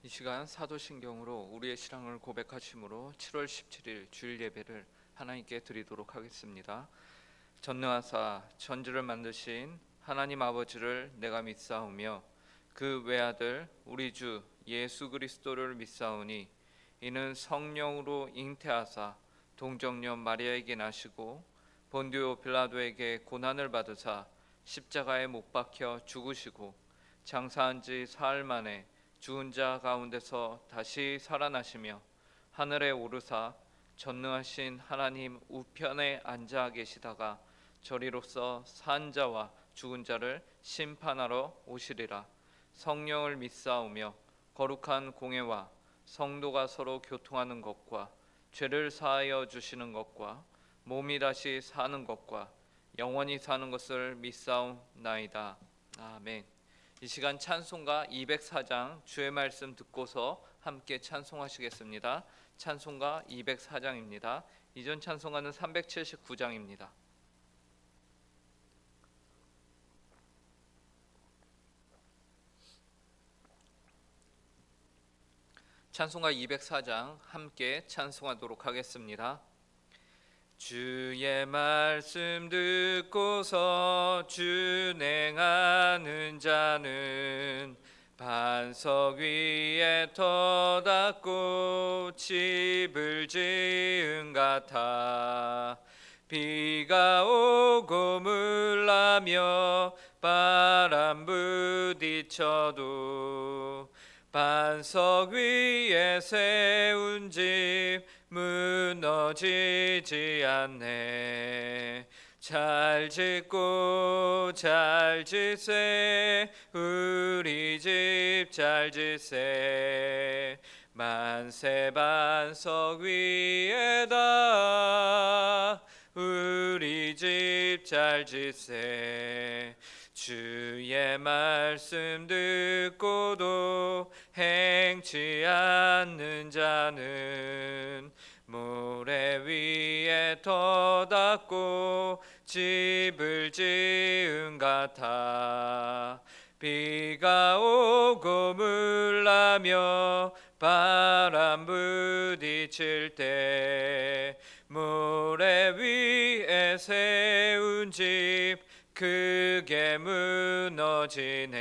이 시간 사도신경으로 우리의 신앙을 고백하심으로 7월 17일 주일 예배를 하나님께 드리도록 하겠습니다. 전능하사 천지를 만드신 하나님 아버지를 내가 믿사오며 그 외아들 우리 주 예수 그리스도를 믿사오니 이는 성령으로 잉태하사 동정녀 마리아에게 나시고 본디오 빌라도에게 고난을 받으사 십자가에 못 박혀 죽으시고 장사한 지 사흘 만에 죽은 자 가운데서 다시 살아나시며 하늘에 오르사 전능하신 하나님 우편에 앉아 계시다가 저리로서 산 자와 죽은 자를 심판하러 오시리라. 성령을 믿사오며 거룩한 공회와 성도가 서로 교통하는 것과 죄를 사하여 주시는 것과 몸이 다시 사는 것과 영원히 사는 것을 믿사옵나이다. 아멘. 이 시간 찬송가 204장 주의 말씀 듣고서 함께 찬송하시겠습니다. 찬송가 204장입니다. 이전 찬송가는 379장입니다. 찬송가 204장 함께 찬송하도록 하겠습니다. 주의 말씀 듣고서 준행하는 자는 반석 위에 터닫고 집을 지은 같아. 비가 오고 물나며 바람 부딪혀도 반석 위에 세운 집 무너지지 않네. 잘 짓고 잘 짓세 우리 집 잘 짓세. 만세 반석 위에다 우리 집 잘 짓세. 주의 말씀 듣고도 행치 않는 자는 모래 위에 터닫고 집을 지은 같아. 비가 오고 물나며 바람 부딪힐 때 모래 위에 세운 집 크게 무너지네.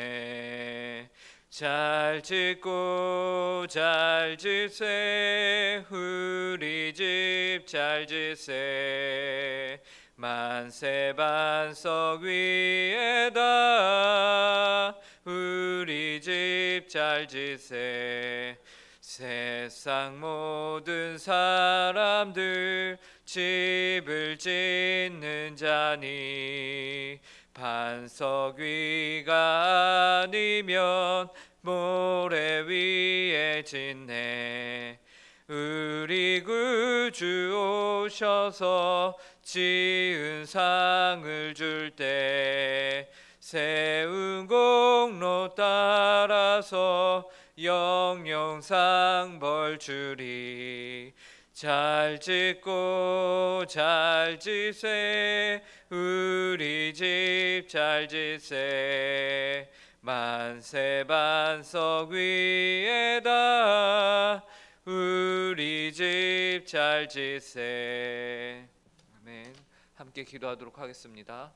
잘 짓고 잘 짓세 우리 집 잘 짓세. 만세 반석 위에다 우리 집 잘 짓세. 세상 모든 사람들 집을 짓는 자니 반석 위가 아니면 모래 위에 짓네. 우리 구주 오셔서 지은 상을 줄 때 세운 공로 따라서 영영상 벌 주리. 잘 짓고 잘 짓세 우리 집 잘 짓세. 만세 반석 위에다 우리 집 잘 짓세. 아멘. 함께 기도하도록 하겠습니다.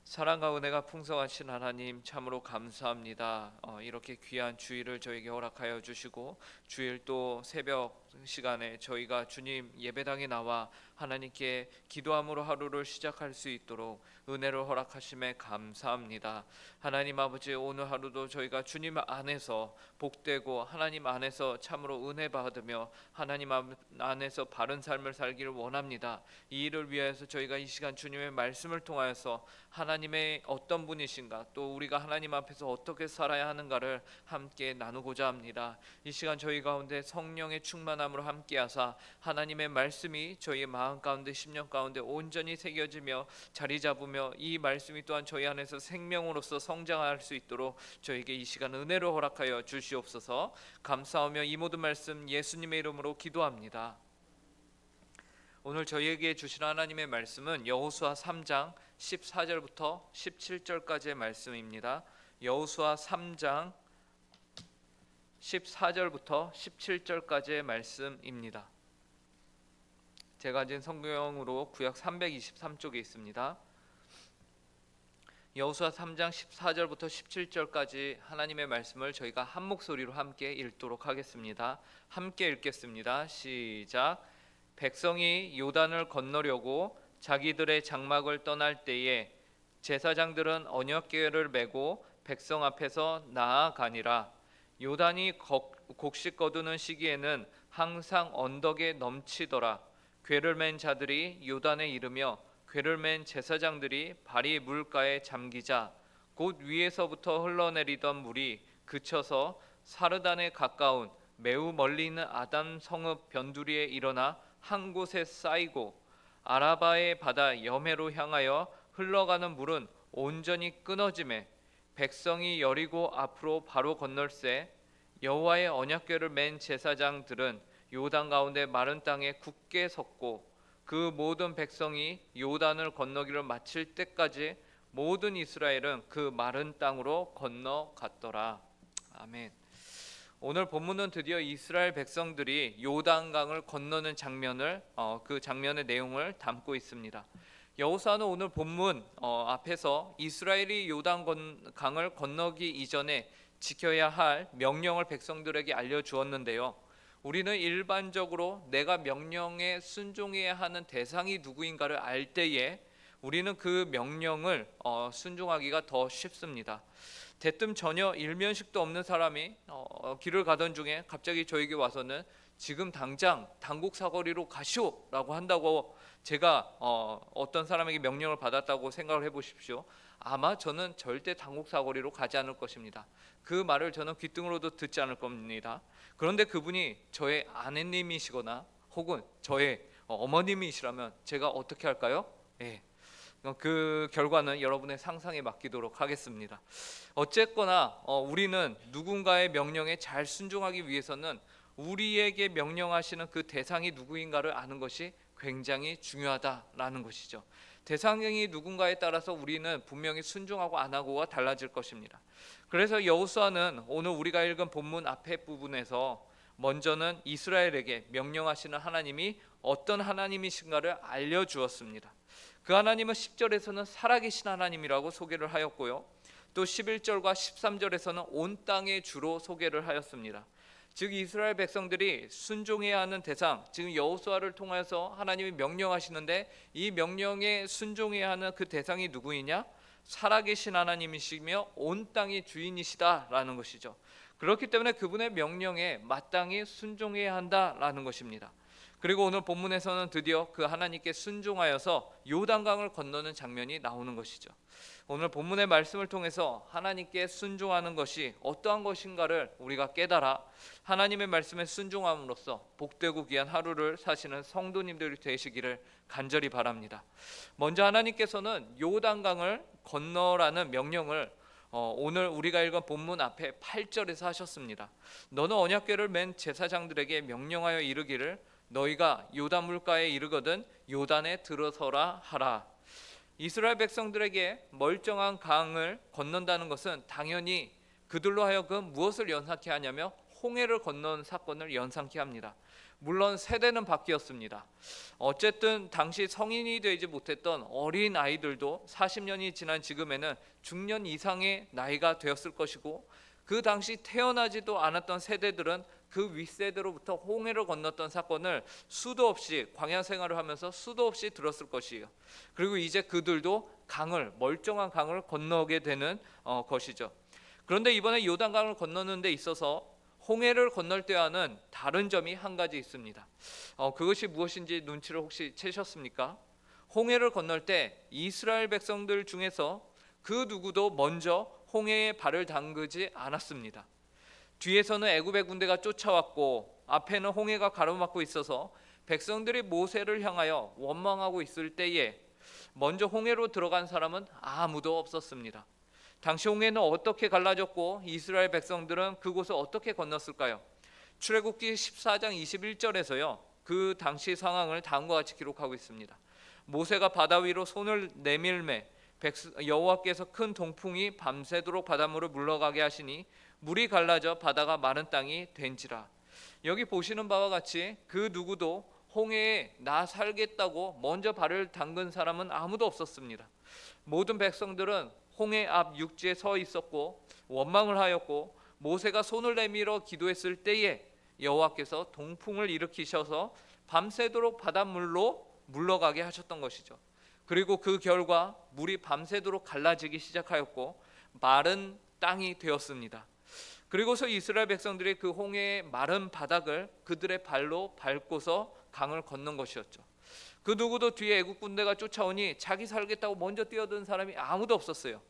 사랑과 은혜가 풍성하신 하나님 참으로 감사합니다. 이렇게 귀한 주일을 저에게 허락하여 주시고 주일 또 새벽 시간에 저희가 주님 예배당에 나와 하나님께 기도함으로 하루를 시작할 수 있도록 은혜를 허락하심에 감사합니다. 하나님 아버지, 오늘 하루도 저희가 주님 안에서 복되고 하나님 안에서 참으로 은혜 받으며 하나님 안에서 바른 삶을 살기를 원합니다. 이 일을 위해서 저희가 이 시간 주님의 말씀을 통하여서 하나님의 어떤 분이신가, 또 우리가 하나님 앞에서 어떻게 살아야 하는가를 함께 나누고자 합니다. 이 시간 저희 가운데 성령의 충만함으로 함께하사 하나님의 말씀이 저희의 마음 가운데 심령 가운데 온전히 새겨지며 자리 잡으며 이 말씀이 또한 저희 안에서 생명으로서 성장할 수 있도록 저에게 이 시간 은혜를 허락하여 주시옵소서. 감사하며 이 모든 말씀 예수님의 이름으로 기도합니다. 오늘 저희에게 주신 하나님의 말씀은 여호수아 3장 14절부터 17절까지의 말씀입니다. 여호수아 3장 14절부터 17절까지의 말씀입니다. 제가 가진 성경으로 구약 323쪽에 있습니다. 여호수아 3장 14절부터 17절까지 하나님의 말씀을 저희가 한 목소리로 함께 읽도록 하겠습니다. 함께 읽겠습니다. 시작. 백성이 요단을 건너려고 자기들의 장막을 떠날 때에 제사장들은 언약궤를 메고 백성 앞에서 나아가니라. 요단이 곡식 거두는 시기에는 항상 언덕에 넘치더라. 궤를 맨 자들이 요단에 이르며 궤를 맨 제사장들이 발이 물가에 잠기자 곧 위에서부터 흘러내리던 물이 그쳐서 사르단에 가까운 매우 멀리 있는 아담 성읍 변두리에 일어나 한 곳에 쌓이고 아라바의 바다 여매로 향하여 흘러가는 물은 온전히 끊어지매 백성이 여리고 앞으로 바로 건널새 여호와의 언약궤를 맨 제사장들은 요단 가운데 마른 땅에 굳게 섰고 그 모든 백성이 요단을 건너기를 마칠 때까지 모든 이스라엘은 그 마른 땅으로 건너갔더라. 아멘. 오늘 본문은 드디어 이스라엘 백성들이 요단강을 건너는 장면을 그 장면의 내용을 담고 있습니다. 여호수아는 오늘 본문 앞에서 이스라엘이 요단강을 건너기 이전에 지켜야 할 명령을 백성들에게 알려주었는데요. 우리는 일반적으로 내가 명령에 순종해야 하는 대상이 누구인가를 알 때에 우리는 그 명령을 순종하기가 더 쉽습니다. 대뜸 전혀 일면식도 없는 사람이 길을 가던 중에 갑자기 저에게 와서는 지금 당장 당국 사거리로 가시오라고 한다고 제가 어떤 사람에게 명령을 받았다고 생각을 해보십시오. 아마 저는 절대 당국 사거리로 가지 않을 것입니다. 그 말을 저는 귓등으로도 듣지 않을 겁니다. 그런데 그분이 저의 아내님이시거나 혹은 저의 어머님이시라면 제가 어떻게 할까요? 그 결과는 여러분의 상상에 맡기도록 하겠습니다. 어쨌거나 우리는 누군가의 명령에 잘 순종하기 위해서는 우리에게 명령하시는 그 대상이 누구인가를 아는 것이 굉장히 중요하다라는 것이죠. 대상이 누군가에 따라서 우리는 분명히 순종하고 안 하고가 달라질 것입니다. 그래서 여호수아는 오늘 우리가 읽은 본문 앞에 부분에서 먼저는 이스라엘에게 명령하시는 하나님이 어떤 하나님이신가를 알려주었습니다. 그 하나님은 10절에서는 살아계신 하나님이라고 소개를 하였고요. 또 11절과 13절에서는 온 땅의 주로 소개를 하였습니다. 즉 이스라엘 백성들이 순종해야 하는 대상, 지금 여호수아를 통해서 하나님이 명령하시는데 이 명령에 순종해야 하는 그 대상이 누구이냐? 살아계신 하나님이시며 온 땅의 주인이시다라는 것이죠. 그렇기 때문에 그분의 명령에 마땅히 순종해야 한다라는 것입니다. 그리고 오늘 본문에서는 드디어 그 하나님께 순종하여서 요단강을 건너는 장면이 나오는 것이죠. 오늘 본문의 말씀을 통해서 하나님께 순종하는 것이 어떠한 것인가를 우리가 깨달아 하나님의 말씀에 순종함으로써 복되고 귀한 하루를 사시는 성도님들이 되시기를 간절히 바랍니다. 먼저 하나님께서는 요단강을 건너라는 명령을 오늘 우리가 읽은 본문 앞에 8절에서 하셨습니다. 너는 언약궤를 맨 제사장들에게 명령하여 이르기를 너희가 요단 물가에 이르거든 요단에 들어서라 하라. 이스라엘 백성들에게 멀쩡한 강을 건넌다는 것은 당연히 그들로 하여금 무엇을 연상케 하냐며 홍해를 건넌 사건을 연상케 합니다. 물론 세대는 바뀌었습니다. 어쨌든 당시 성인이 되지 못했던 어린 아이들도 40년이 지난 지금에는 중년 이상의 나이가 되었을 것이고 그 당시 태어나지도 않았던 세대들은 그 윗세대로부터 홍해를 건넜던 사건을 수도 없이 광야 생활을 하면서 수도 없이 들었을 것이에요. 그리고 이제 그들도 멀쩡한 강을 건너게 되는 것이죠. 그런데 이번에 요단강을 건너는 데 있어서 홍해를 건널 때와는 다른 점이 한 가지 있습니다. 그것이 무엇인지 눈치를 혹시 채셨습니까? 홍해를 건널 때 이스라엘 백성들 중에서 그 누구도 먼저 홍해에 발을 담그지 않았습니다. 뒤에서는 애굽의 군대가 쫓아왔고 앞에는 홍해가 가로막고 있어서 백성들이 모세를 향하여 원망하고 있을 때에 먼저 홍해로 들어간 사람은 아무도 없었습니다. 당시 홍해는 어떻게 갈라졌고 이스라엘 백성들은 그곳을 어떻게 건넜을까요? 출애굽기 14장 21절에서요. 그 당시 상황을 다음과 같이 기록하고 있습니다. 모세가 바다 위로 손을 내밀매 여호와께서 큰 동풍이 밤새도록 바닷물을 물러가게 하시니 물이 갈라져 바다가 마른 땅이 된지라. 여기 보시는 바와 같이 그 누구도 홍해에 나 살겠다고 먼저 발을 담근 사람은 아무도 없었습니다. 모든 백성들은 홍해 앞 육지에 서 있었고 원망을 하였고, 모세가 손을 내밀어 기도했을 때에 여호와께서 동풍을 일으키셔서 밤새도록 바닷물로 물러가게 하셨던 것이죠. 그리고 그 결과 물이 밤새도록 갈라지기 시작하였고 마른 땅이 되었습니다. 그리고서 이스라엘 백성들이 그 홍해의 마른 바닥을 그들의 발로 밟고서 강을 건넌 것이었죠. 그 누구도 뒤에 애국 군대가 쫓아오니 자기 살겠다고 먼저 뛰어든 사람이 아무도 없었어요.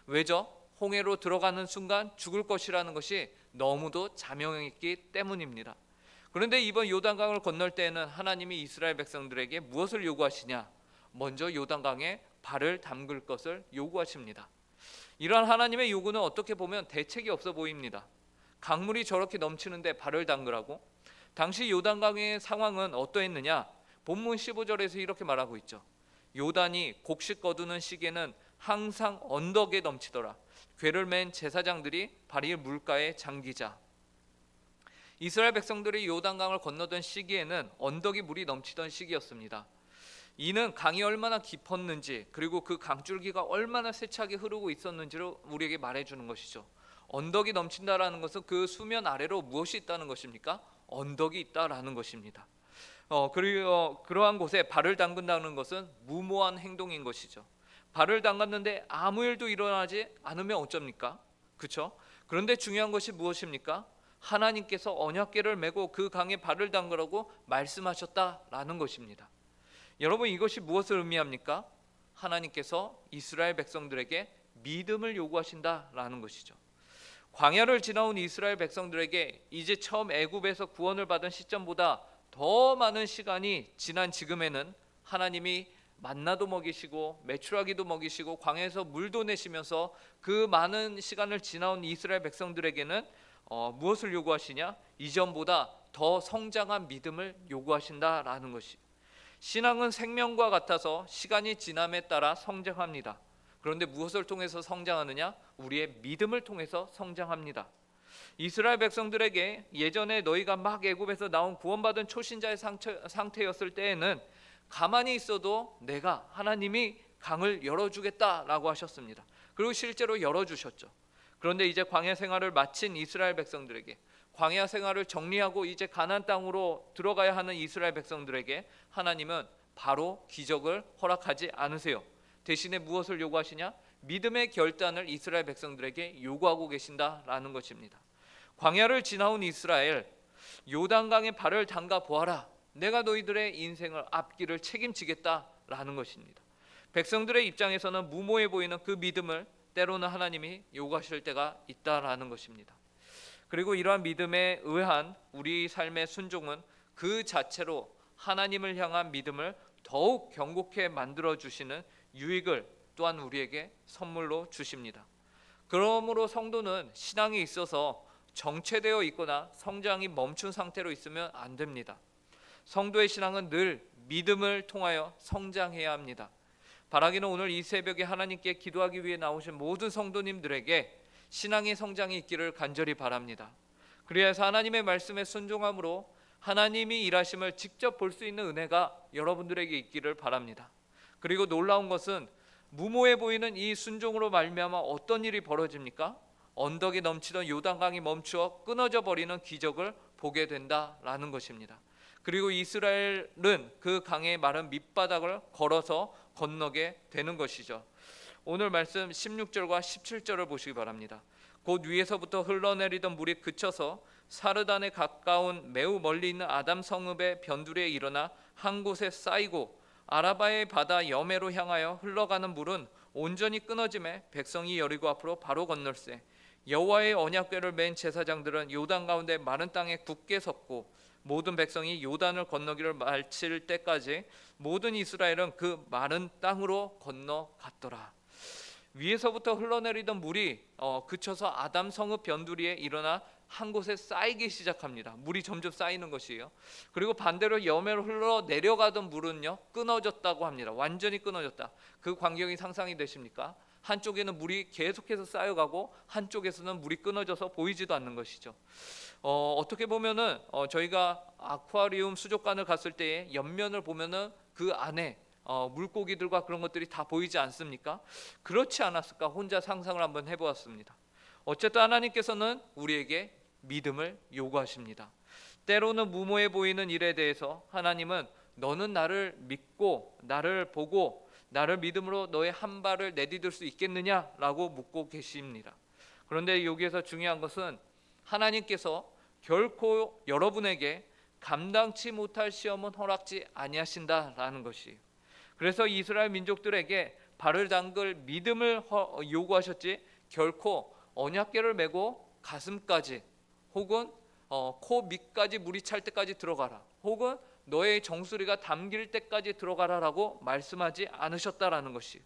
왜죠? 홍해로 들어가는 순간 죽을 것이라는 것이 너무도 자명했기 때문입니다. 그런데 이번 요단강을 건널 때에는 하나님이 이스라엘 백성들에게 무엇을 요구하시냐? 먼저 요단강에 발을 담글 것을 요구하십니다. 이러한 하나님의 요구는 어떻게 보면 대책이 없어 보입니다. 강물이 저렇게 넘치는데 발을 담그라고? 당시 요단강의 상황은 어떠했느냐? 본문 15절에서 이렇게 말하고 있죠. 요단이 곡식 거두는 시기에는 항상 언덕에 넘치더라. 궤를 맨 제사장들이 발이 물가에 잠기자. 이스라엘 백성들이 요단강을 건너던 시기에는 언덕이 물이 넘치던 시기였습니다. 이는 강이 얼마나 깊었는지, 그리고 그 강줄기가 얼마나 세차게 흐르고 있었는지를 우리에게 말해주는 것이죠. 언덕이 넘친다라는 것은 그 수면 아래로 무엇이 있다는 것입니까? 언덕이 있다라는 것입니다. 그리고 그러한 곳에 발을 담근다는 것은 무모한 행동인 것이죠. 발을 담갔는데 아무 일도 일어나지 않으면 어쩝니까? 그렇죠? 그런데 중요한 것이 무엇입니까? 하나님께서 언약궤를 메고 그 강에 발을 담그라고 말씀하셨다라는 것입니다. 여러분, 이것이 무엇을 의미합니까? 하나님께서 이스라엘 백성들에게 믿음을 요구하신다라는 것이죠. 광야를 지나온 이스라엘 백성들에게 이제 처음 애굽에서 구원을 받은 시점보다 더 많은 시간이 지난 지금에는 하나님이 만나도 먹이시고 메추라기도 먹이시고 광야에서 물도 내시면서 그 많은 시간을 지나온 이스라엘 백성들에게는 무엇을 요구하시냐? 이전보다 더 성장한 믿음을 요구하신다라는 것이. 신앙은 생명과 같아서 시간이 지남에 따라 성장합니다. 그런데 무엇을 통해서 성장하느냐? 우리의 믿음을 통해서 성장합니다. 이스라엘 백성들에게 예전에 너희가 막 애굽에서 나온 구원받은 초신자의 상태였을 때에는 가만히 있어도 내가 하나님이 강을 열어주겠다라고 하셨습니다. 그리고 실제로 열어주셨죠. 그런데 이제 광야 생활을 마친 이스라엘 백성들에게, 광야 생활을 정리하고 이제 가나안 땅으로 들어가야 하는 이스라엘 백성들에게 하나님은 바로 기적을 허락하지 않으세요. 대신에 무엇을 요구하시냐? 믿음의 결단을 이스라엘 백성들에게 요구하고 계신다라는 것입니다. 광야를 지나온 이스라엘, 요단강에 발을 담가 보아라. 내가 너희들의 인생을 앞길을 책임지겠다라는 것입니다. 백성들의 입장에서는 무모해 보이는 그 믿음을 때로는 하나님이 요구하실 때가 있다라는 것입니다. 그리고 이러한 믿음에 의한 우리 삶의 순종은 그 자체로 하나님을 향한 믿음을 더욱 견고케 만들어 주시는 유익을 또한 우리에게 선물로 주십니다. 그러므로 성도는 신앙에 있어서 정체되어 있거나 성장이 멈춘 상태로 있으면 안 됩니다. 성도의 신앙은 늘 믿음을 통하여 성장해야 합니다. 바라기는 오늘 이 새벽에 하나님께 기도하기 위해 나오신 모든 성도님들에게 신앙의 성장이 있기를 간절히 바랍니다. 그래서 하나님의 말씀에 순종함으로 하나님이 일하심을 직접 볼 수 있는 은혜가 여러분들에게 있기를 바랍니다. 그리고 놀라운 것은 무모해 보이는 이 순종으로 말미암아 어떤 일이 벌어집니까? 언덕이 넘치던 요단강이 멈추어 끊어져 버리는 기적을 보게 된다라는 것입니다. 그리고 이스라엘은 그 강의 마른 밑바닥을 걸어서 건너게 되는 것이죠. 오늘 말씀 16절과 17절을 보시기 바랍니다. 곧 위에서부터 흘러내리던 물이 그쳐서 사르단에 가까운 매우 멀리 있는 아담 성읍의 변두리에 일어나 한 곳에 쌓이고, 아라바의 바다 여매로 향하여 흘러가는 물은 온전히 끊어짐에 백성이 여리고 앞으로 바로 건널세. 여호와의 언약궤를 맨 제사장들은 요단 가운데 마른 땅에 굳게 섰고, 모든 백성이 요단을 건너기를 마칠 때까지 모든 이스라엘은 그 마른 땅으로 건너갔더라. 위에서부터 흘러내리던 물이 그쳐서 아담 성읍 변두리에 일어나 한 곳에 쌓이기 시작합니다. 물이 점점 쌓이는 것이에요. 그리고 반대로 여매로 흘러 내려가던 물은요 끊어졌다고 합니다. 완전히 끊어졌다. 그 광경이 상상이 되십니까? 한쪽에는 물이 계속해서 쌓여가고 한쪽에서는 물이 끊어져서 보이지도 않는 것이죠. 어떻게 보면은 저희가 아쿠아리움 수족관을 갔을 때에 옆면을 보면은 그 안에 물고기들과 그런 것들이 다 보이지 않습니까? 그렇지 않았을까 혼자 상상을 한번 해보았습니다. 어쨌든 하나님께서는 우리에게 믿음을 요구하십니다. 때로는 무모해 보이는 일에 대해서 하나님은 너는 나를 믿고 나를 보고 나를 믿음으로 너의 한 발을 내디딜 수 있겠느냐라고 묻고 계십니다. 그런데 여기에서 중요한 것은 하나님께서 결코 여러분에게 감당치 못할 시험은 허락지 아니하신다라는 것이에요. 그래서 이스라엘 민족들에게 발을 담글 믿음을 요구하셨지 결코 언약궤를 메고 가슴까지 혹은 코 밑까지 물이 찰 때까지 들어가라 혹은 너의 정수리가 담길 때까지 들어가라라고 말씀하지 않으셨다라는 것이에요.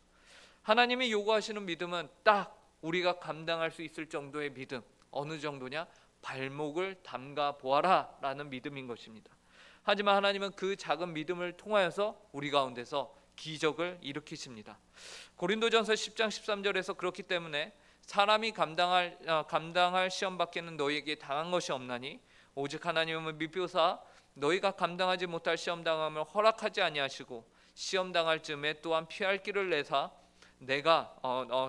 하나님이 요구하시는 믿음은 딱 우리가 감당할 수 있을 정도의 믿음. 어느 정도냐? 발목을 담가 보아라 라는 믿음인 것입니다. 하지만 하나님은 그 작은 믿음을 통하여서 우리 가운데서 기적을 일으키십니다. 고린도전서 10장 13절에서 그렇기 때문에 사람이 감당할 시험 밖에는 너희에게 당한 것이 없나니 오직 하나님은 미표사 너희가 감당하지 못할 시험 당함을 허락하지 아니하시고 시험 당할 즈음에 또한 피할 길을 내사 내가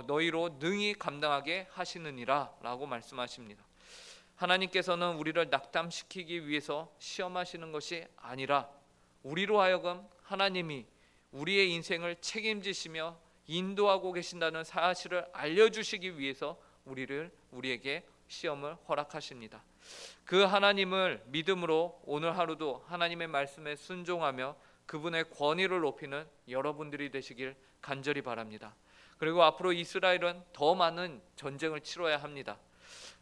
너희로 능히 감당하게 하시느니라 라고 말씀하십니다. 하나님께서는 우리를 낙담시키기 위해서 시험하시는 것이 아니라 우리로 하여금 하나님이 우리의 인생을 책임지시며 인도하고 계신다는 사실을 알려주시기 위해서 우리에게 시험을 허락하십니다. 그 하나님을 믿음으로 오늘 하루도 하나님의 말씀에 순종하며 그분의 권위를 높이는 여러분들이 되시길 간절히 바랍니다. 그리고 앞으로 이스라엘은 더 많은 전쟁을 치러야 합니다.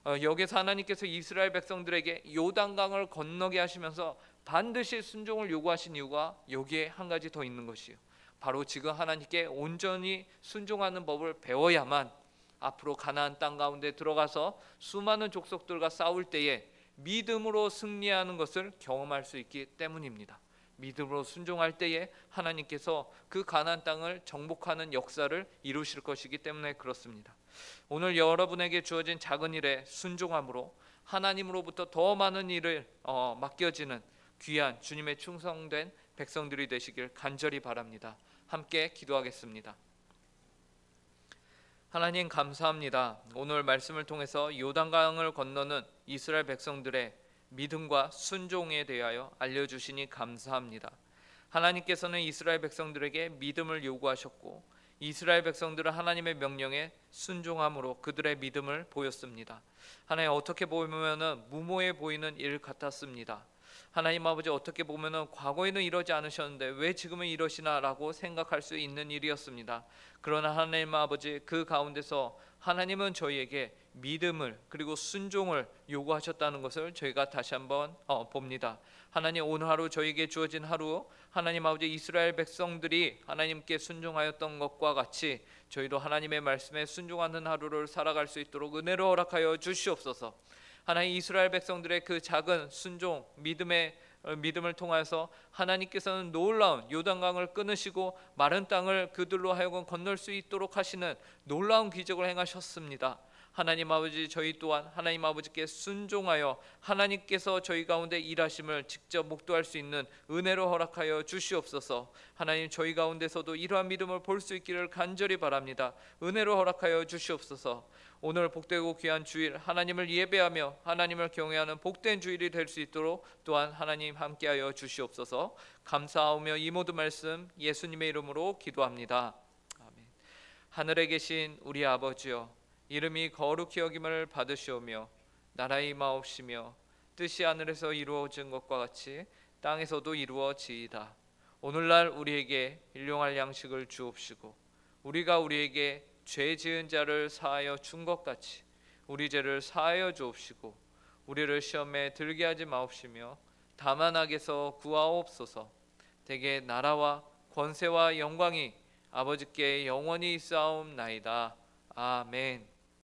여기서 하나님께서 이스라엘 백성들에게 요단강을 건너게 하시면서 반드시 순종을 요구하신 이유가 여기에 한 가지 더 있는 것이요. 바로 지금 하나님께 온전히 순종하는 법을 배워야만 앞으로 가나안 땅 가운데 들어가서 수많은 족속들과 싸울 때에 믿음으로 승리하는 것을 경험할 수 있기 때문입니다. 믿음으로 순종할 때에 하나님께서 그 가나안 땅을 정복하는 역사를 이루실 것이기 때문에 그렇습니다. 오늘 여러분에게 주어진 작은 일에 순종함으로 하나님으로부터 더 많은 일을 맡겨지는 귀한 주님의 충성된 백성들이 되시길 간절히 바랍니다. 함께 기도하겠습니다. 하나님 감사합니다. 오늘 말씀을 통해서 요단강을 건너는 이스라엘 백성들의 믿음과 순종에 대하여 알려주시니 감사합니다. 하나님께서는 이스라엘 백성들에게 믿음을 요구하셨고 이스라엘 백성들은 하나님의 명령에 순종함으로 그들의 믿음을 보였습니다. 하나님 어떻게 보면 무모해 보이는 일 같았습니다. 하나님 아버지 어떻게 보면 과거에는 이러지 않으셨는데 왜 지금은 이러시나라고 생각할 수 있는 일이었습니다. 그러나 하나님 아버지 그 가운데서 하나님은 저희에게 믿음을 그리고 순종을 요구하셨다는 것을 저희가 다시 한번 봅니다. 하나님 오늘 하루 저희에게 주어진 하루 하나님 아버지 이스라엘 백성들이 하나님께 순종하였던 것과 같이 저희도 하나님의 말씀에 순종하는 하루를 살아갈 수 있도록 은혜로 허락하여 주시옵소서. 하나님 이스라엘 백성들의 그 작은 순종 믿음을 통해서 하나님께서는 놀라운 요단강을 끊으시고 마른 땅을 그들로 하여금 건널 수 있도록 하시는 놀라운 기적을 행하셨습니다. 하나님 아버지 저희 또한 하나님 아버지께 순종하여 하나님께서 저희 가운데 일하심을 직접 목도할 수 있는 은혜로 허락하여 주시옵소서. 하나님 저희 가운데서도 이러한 믿음을 볼 수 있기를 간절히 바랍니다. 은혜로 허락하여 주시옵소서. 오늘 복되고 귀한 주일 하나님을 예배하며 하나님을 경외하는 복된 주일이 될 수 있도록 또한 하나님 함께하여 주시옵소서. 감사하며 이 모든 말씀 예수님의 이름으로 기도합니다. 아멘. 하늘에 계신 우리 아버지여 이름이 거룩히 여김을 받으시오며 나라의 임하옵시며 뜻이 하늘에서 이루어진 것과 같이 땅에서도 이루어지이다. 오늘날 우리에게 일용할 양식을 주옵시고 우리가 우리에게 죄 지은 자를 사하여 준 것 같이 우리 죄를 사하여 주옵시고 우리를 시험에 들게 하지 마옵시며 다만 악에서 구하옵소서. 대개 나라와 권세와 영광이 아버지께 영원히 있사옵나이다. 아멘.